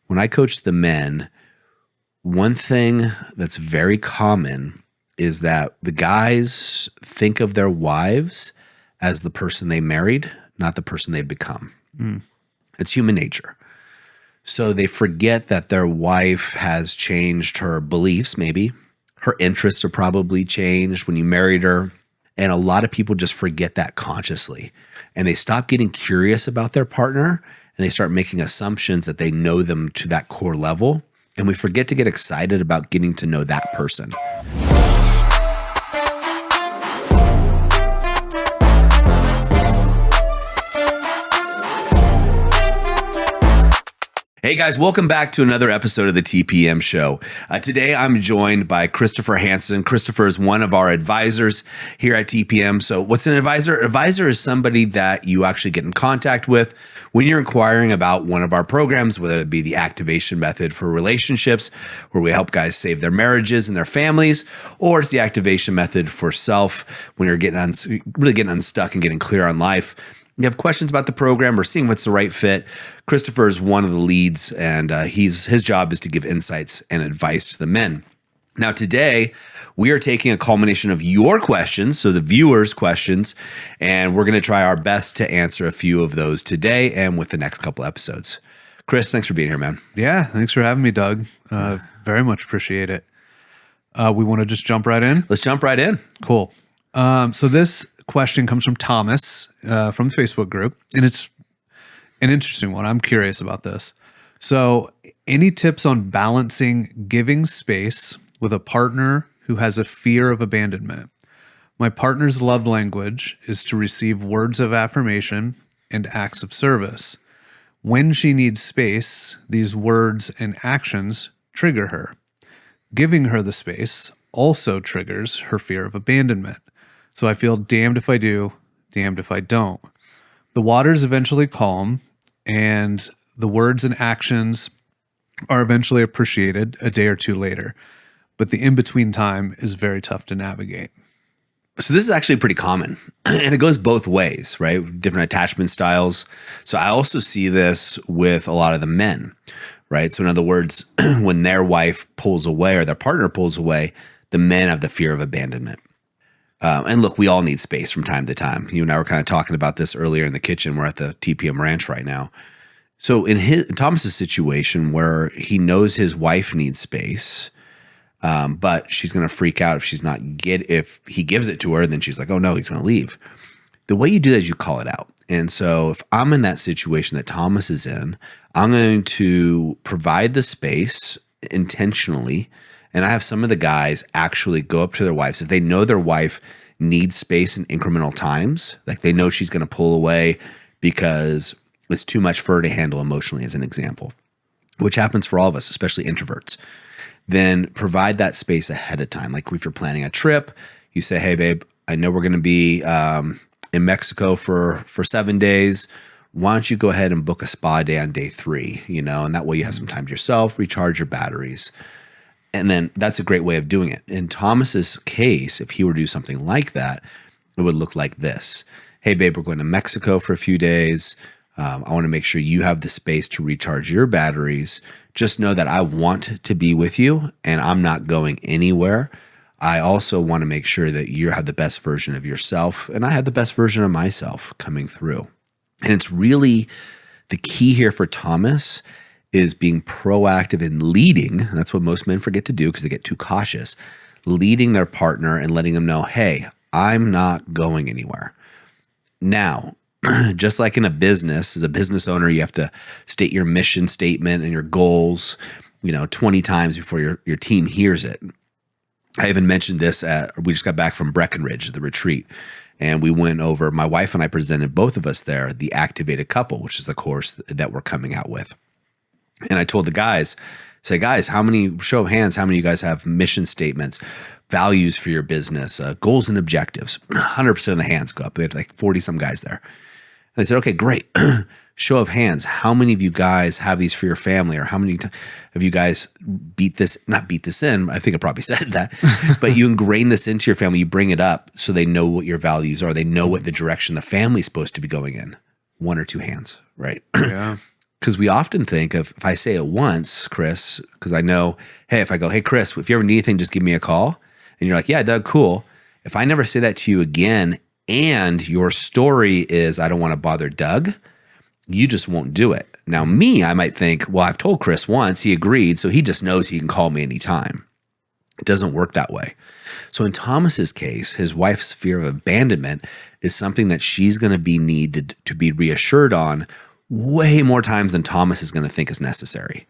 when I coach the men, one thing that's very common is that the guys think of their wives as the person they married, not the person they've become. It's human nature. So they forget that their wife has changed her beliefs, maybe. Her interests are probably changed when you married her. And a lot of people just forget that consciously. And they stop getting curious about their partner, and they start making assumptions that they know them to that core level. And we forget to get excited about getting to know that person. Hey guys, welcome back to another episode of the TPM Show. Today I'm joined by Christopher Hanson. Christopher is one of our advisors here at TPM. So what's an advisor? Advisor is somebody that you actually get in contact with when you're inquiring about one of our programs, whether it be the activation method for relationships, where we help guys save their marriages and their families, or it's the activation method for self, when you're really getting unstuck and getting clear on life. You have questions about the program or seeing what's the right fit. Christopher is one of the leads, and his job is to give insights and advice to the men. Now today, we are taking a culmination of your questions, so the viewers' questions, and we're going to try our best to answer a few of those today and with the next couple episodes. Chris, thanks for being here, man. Yeah, thanks for having me, Doug. Very much appreciate it. We want to just jump right in? Let's jump right in. Cool. So this question comes from Thomas from the Facebook group, and it's an interesting one. I'm curious about this. So any tips on balancing giving space with a partner who has a fear of abandonment? My partner's love language is to receive words of affirmation and acts of service. When she needs space, these words and actions trigger her. Giving her the space also triggers her fear of abandonment. So I feel damned if I do, damned if I don't. The waters eventually calm, and the words and actions are eventually appreciated a day or two later. But the in-between time is very tough to navigate. So this is actually pretty common, and it goes both ways, right? Different attachment styles. So I also see this with a lot of the men, right? So in other words, when their wife pulls away or their partner pulls away, the men have the fear of abandonment. And look, we all need space from time to time. You and I were kind of talking about this earlier in the kitchen. We're at the TPM ranch right now. So in Thomas's situation, where he knows his wife needs space, but she's going to freak out if he gives it to her, then she's like, oh no, he's going to leave. The way you do that is you call it out. And so if I'm in that situation that Thomas is in, I'm going to provide the space intentionally. And I have some of the guys actually go up to their wives. If they know their wife needs space in incremental times, like they know she's going to pull away because it's too much for her to handle emotionally, as an example, which happens for all of us, especially introverts, then provide that space ahead of time. Like if you're planning a trip, you say, hey, babe, I know we're going to be in Mexico for 7 days. Why don't you go ahead and book a spa day on day 3, and that way you have some time to yourself, recharge your batteries. And then that's a great way of doing it. In Thomas's case, if he were to do something like that, it would look like this. Hey, babe, we're going to Mexico for a few days. I want to make sure you have the space to recharge your batteries. Just know that I want to be with you and I'm not going anywhere. I also want to make sure that you have the best version of yourself and I have the best version of myself coming through. And it's really the key here for Thomas is being proactive in leading. That's what most men forget to do because they get too cautious. Leading their partner and letting them know, hey, I'm not going anywhere. Now, just like in a business, as a business owner, you have to state your mission statement and your goals, 20 times before your team hears it. I even mentioned this we just got back from Breckenridge, the retreat, and we went over, my wife and I presented both of us there, the Activated Couple, which is the course that we're coming out with. And I told the guys, guys, show of hands, how many of you guys have mission statements, values for your business, goals and objectives? 100% of the hands go up. We had like 40 some guys there. And I said, okay, great. Show of hands, how many of you guys have these for your family? Or how many of you guys not beat this in, I think I probably said that, but you ingrain this into your family, you bring it up so they know what your values are. They know what the direction the family's supposed to be going in. 1 or 2 hands, right? Yeah. Because we often think of, if I say it once, Chris, because I know, hey, if I go, hey, Chris, if you ever need anything, just give me a call. And you're like, yeah, Doug, cool. If I never say that to you again, and your story is, I don't want to bother Doug, you just won't do it. Now, me, I might think, well, I've told Chris once, he agreed, so he just knows he can call me anytime. It doesn't work that way. So in Thomas's case, his wife's fear of abandonment is something that she's going to be needed to be reassured on way more times than Thomas is going to think is necessary.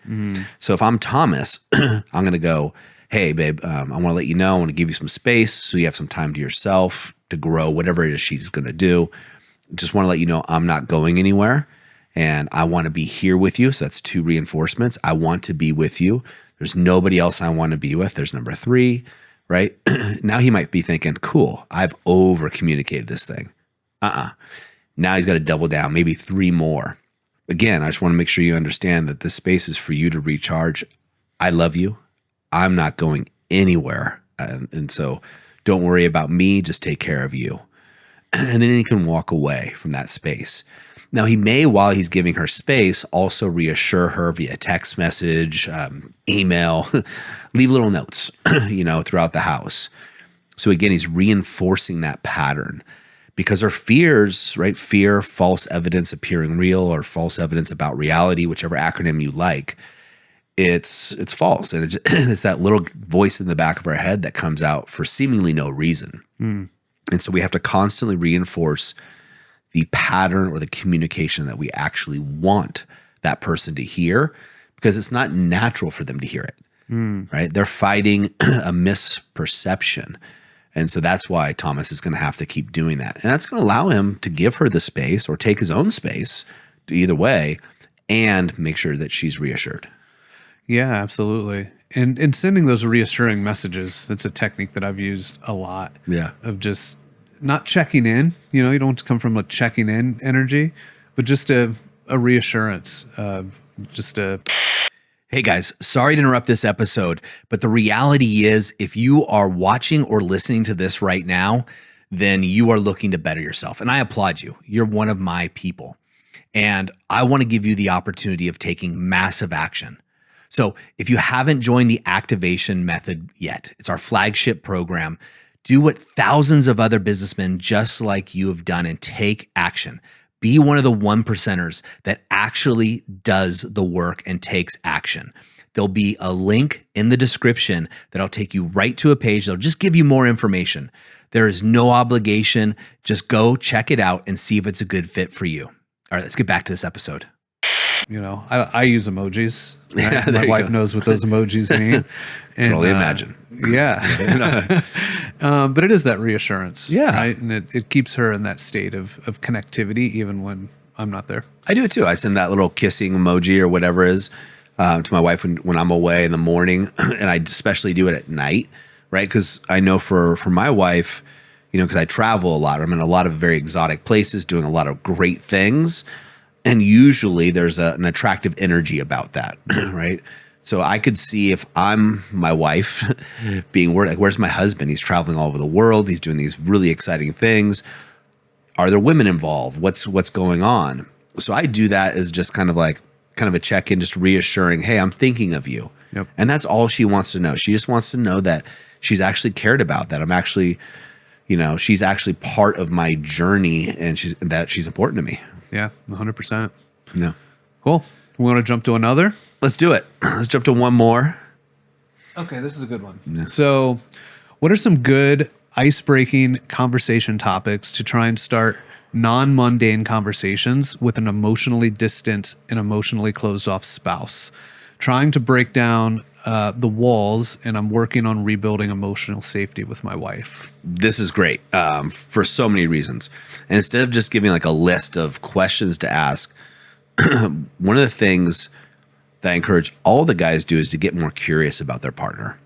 So if I'm Thomas, I'm going to go, hey, babe, I want to let you know, I want to give you some space so you have some time to yourself to grow, whatever it is she's going to do. Just want to let you know I'm not going anywhere and I want to be here with you. So that's 2 reinforcements. I want to be with you. There's nobody else I want to be with. There's number 3, right? Now he might be thinking, cool, I've over communicated this thing. Now he's got to double down, maybe 3 more. Again, I just want to make sure you understand that this space is for you to recharge. I love you. I'm not going anywhere. And so don't worry about me. Just take care of you. And then he can walk away from that space. Now, he may, while he's giving her space, also reassure her via text message, email, leave little notes, throughout the house. So again, he's reinforcing that pattern. Because our fears, right? Fear, false evidence appearing real, or false evidence about reality, whichever acronym you like, it's false. And it's that little voice in the back of our head that comes out for seemingly no reason. And so we have to constantly reinforce the pattern or the communication that we actually want that person to hear, because it's not natural for them to hear it, right? They're fighting a misperception. And so that's why Thomas is going to have to keep doing that. And that's going to allow him to give her the space or take his own space, either way, and make sure that she's reassured. Yeah, absolutely. And sending those reassuring messages, that's a technique that I've used a lot. Yeah. Of just not checking in. You don't want to come from a checking in energy, but just a reassurance, Hey guys, sorry to interrupt this episode, but the reality is if you are watching or listening to this right now, then you are looking to better yourself. And I applaud you. You're one of my people. And I want to give you the opportunity of taking massive action. So if you haven't joined the activation method yet, it's our flagship program. Do what thousands of other businessmen just like you have done and take action. Be one of the 1%ers that actually does the work and takes action. There'll be a link in the description that'll take you right to a page that'll just give you more information. There is no obligation. Just go check it out and see if it's a good fit for you. All right, let's get back to this episode. I use emojis. Right? Yeah, My wife knows what those emojis mean. And, can only imagine. Yeah. But it is that reassurance. Yeah. Right? And it keeps her in that state of connectivity even when I'm not there. I do it too. I send that little kissing emoji or whatever it is to my wife when I'm away in the morning. And I especially do it at night, right? Because I know for my wife, because I travel a lot. I'm in a lot of very exotic places doing a lot of great things. And usually there's an attractive energy about that, right? So I could see if I'm my wife being worried, like, where's my husband? He's traveling all over the world. He's doing these really exciting things. Are there women involved? What's going on? So I do that as just kind of a check-in, just reassuring, hey, I'm thinking of you. Yep. And that's all she wants to know. She just wants to know that she's actually cared about, that I'm actually, she's actually part of my journey and she's important to me. Yeah, 100%. Yeah. Cool. We want to jump to another? Let's do it. Let's jump to one more. Okay, this is a good one. Yeah. So, what are some good ice-breaking conversation topics to try and start non-mundane conversations with an emotionally distant and emotionally closed-off spouse? Trying to break down the walls, and I'm working on rebuilding emotional safety with my wife. This is great for so many reasons. And instead of just giving like a list of questions to ask, one of the things that I encourage all the guys do is to get more curious about their partner.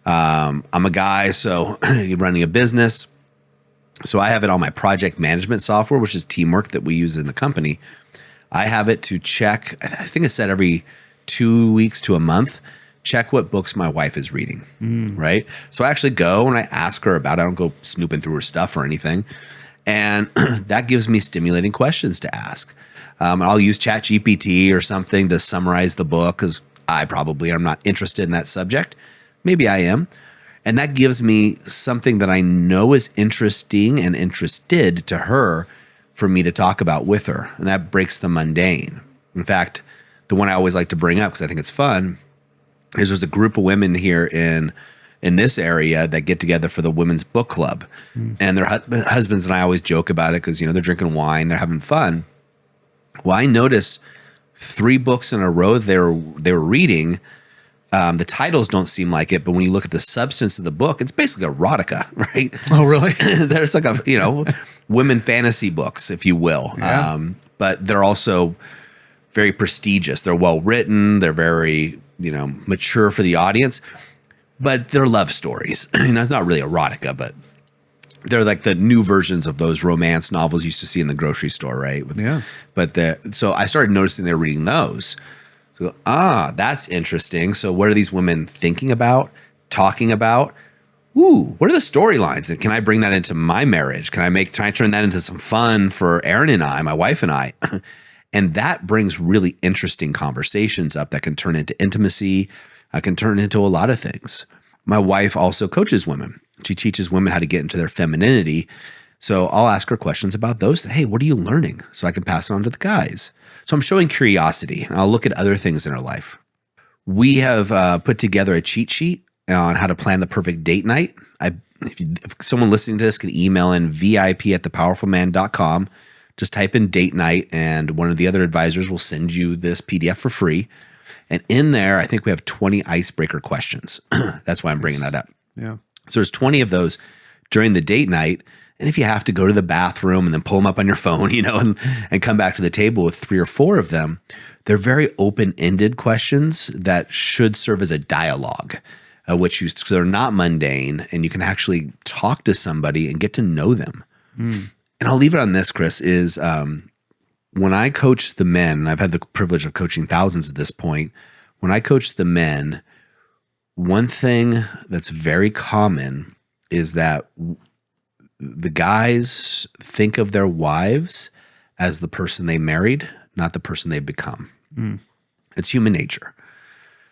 I'm a guy, so you're running a business. So I have it on my project management software, which is teamwork that we use in the company. I have it to check, I think it's set every 2 weeks to a month, check what books my wife is reading, right? So I actually go and I ask her about it. I don't go snooping through her stuff or anything. And that gives me stimulating questions to ask. I'll use ChatGPT or something to summarize the book because I probably am not interested in that subject. Maybe I am. And that gives me something that I know is interesting and interested to her for me to talk about with her. And that breaks the mundane. In fact, the one I always like to bring up because I think it's fun is there's a group of women here in this area that get together for the women's book club. And their husbands and I always joke about it because, they're drinking wine, they're having fun. Well, I noticed 3 books in a row they were reading. The titles don't seem like it, but when you look at the substance of the book, it's basically erotica, right? Oh, really? There's like women fantasy books, if you will. Yeah. But they're also very prestigious. They're well written. They're very, mature for the audience, but they're love stories. It's not really erotica, but they're like the new versions of those romance novels you used to see in the grocery store, right? Yeah. So I started noticing they're reading those. So, that's interesting. So what are these women thinking about, talking about? What are the storylines? And can I bring that into my marriage? Can I turn that into some fun for Erin and I, my wife and I? And that brings really interesting conversations up that can turn into intimacy, can turn into a lot of things. My wife also coaches women. She teaches women how to get into their femininity. So I'll ask her questions about those. Hey, what are you learning? So I can pass it on to the guys. So I'm showing curiosity, and I'll look at other things in her life. We have put together a cheat sheet on how to plan the perfect date night. If someone listening to this can email in vip@thepowerfulman.com, just type in date night, and one of the other advisors will send you this PDF for free. And in there, I think we have 20 icebreaker questions. That's why I'm bringing that up. Yeah. So there's 20 of those during the date night. And if you have to go to the bathroom and then pull them up on your phone, and come back to the table with 3 or 4 of them, they're very open-ended questions that should serve as a dialogue, so they're not mundane, and you can actually talk to somebody and get to know them. And I'll leave it on this, Chris, is when I coach the men, and I've had the privilege of coaching thousands at this point, when I coach the men, one thing that's very common is that the guys think of their wives as the person they married, not the person they've become. It's human nature.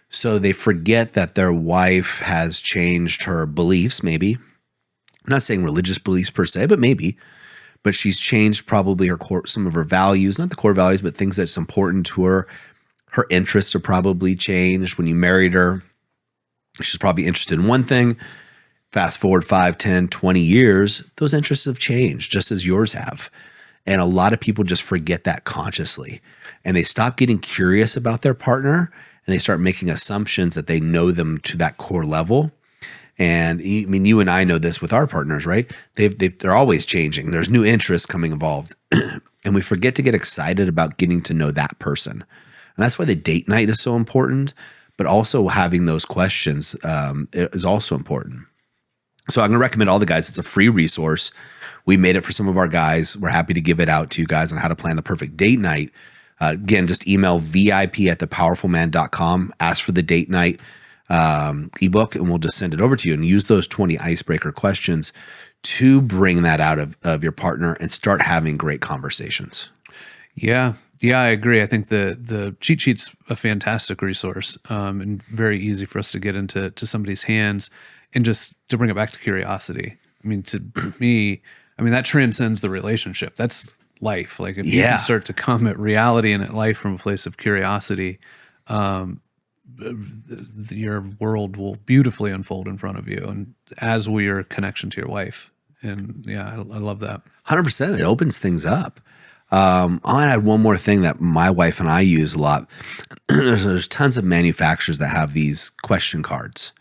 So they forget that their wife has changed her beliefs, maybe. I'm not saying religious beliefs per se, but maybe. But she's changed probably some of her values, not the core values, but things that's important to her. Her interests are probably changed. When you married her, she's probably interested in one thing. Fast forward 5, 10, 20 years, those interests have changed just as yours have. And a lot of people just forget that consciously. And they stop getting curious about their partner, and they start making assumptions that they know them to that core level. And I mean, you and I know this with our partners, right? They're always changing. There's new interests coming involved. And we forget to get excited about getting to know that person. And that's why the date night is so important, but also having those questions is also important. So I'm going to recommend all the guys. It's a free resource. We made it for some of our guys. We're happy to give it out to you guys on how to plan the perfect date night. Again, just email vip@thepowerfulman.com, ask for the date night ebook, and we'll just send it over to you, and use those 20 icebreaker questions to bring that out of your partner and start having great conversations. Yeah. Yeah, I agree. I think the cheat sheet's a fantastic resource, and very easy for us to get into somebody's hands, and just to bring it back to curiosity. I mean, to me, that transcends the relationship. That's life. Like if you can start to come at reality and at life from a place of curiosity, your world will beautifully unfold in front of you, and as will your connection to your wife. And yeah, I love that. 100%. It opens things up. I'll add one more thing that my wife and I use a lot. There's tons of manufacturers that have these question cards,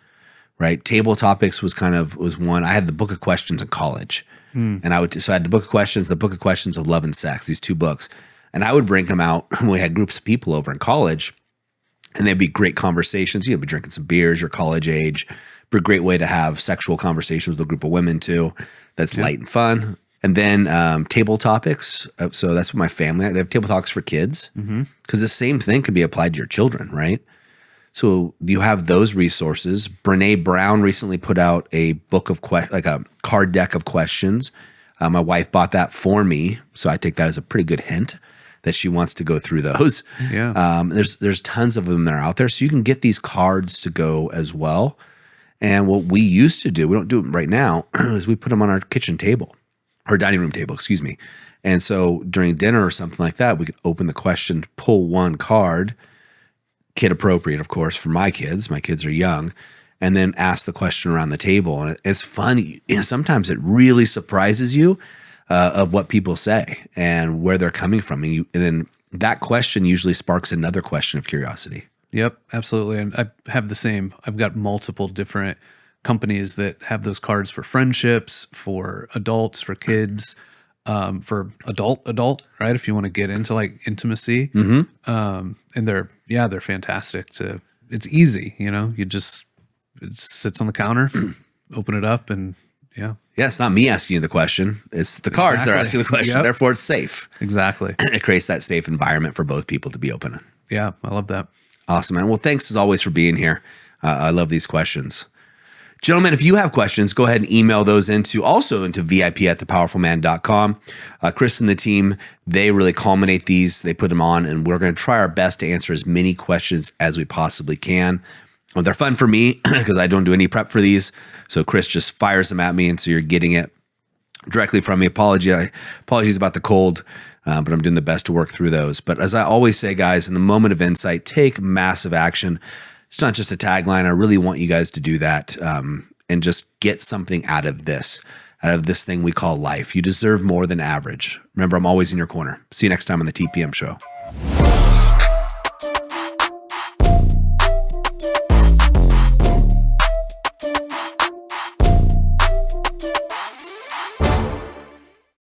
right? Table Topics was one. I had the book of questions in college, and I had the book of questions of Love and Sex, these 2 books, and I would bring them out when we had groups of people over in college, and they'd be great conversations. You'd be drinking some beers, your college age, but a great way to have sexual conversations with a group of women too. That's light and fun. And then Table Topics. So that's what my family, they have Table Talks for kids, because the same thing can be applied to your children, right? So you have those resources. Brene Brown recently put out a book of like a card deck of questions. My wife bought that for me, so I take that as a pretty good hint that she wants to go through those. Yeah. There's tons of them that are out there, so you can get these cards to go as well. And what we used to do, we don't do it right now, is we put them on our kitchen table, or dining room table, excuse me. And so during dinner or something like that, we could open the question, pull one card, kid appropriate, of course, for my kids. My kids are young. And then ask the question around the table. And it's fun. Sometimes it really surprises you of what people say and where they're coming from. And then that question usually sparks another question of curiosity. Yep, absolutely. And I have the same. I've got multiple different companies that have those cards for friendships, for adults, for kids, for adult, right? If you want to get into like intimacy. And they're fantastic it's easy, it sits on the counter, open it up and yeah. Yeah, it's not me asking you the question. It's the cards that are asking the question. Yep. Therefore, it's safe. Exactly. It creates that safe environment for both people to be open. Yeah, I love that. Awesome, man. Well, thanks as always for being here. I love these questions. Gentlemen, if you have questions, go ahead and email those into VIP@thepowerfulman.com. Chris and the team, they really culminate these. They put them on, and we're going to try our best to answer as many questions as we possibly can. They're fun for me because I don't do any prep for these. So Chris just fires them at me, and so you're getting it directly from me. Apologies about the cold, but I'm doing the best to work through those. But as I always say, guys, in the moment of insight, take massive action. It's not just a tagline. I really want you guys to do that and just get something out of this thing we call life. You deserve more than average. Remember, I'm always in your corner. See you next time on the TPM Show.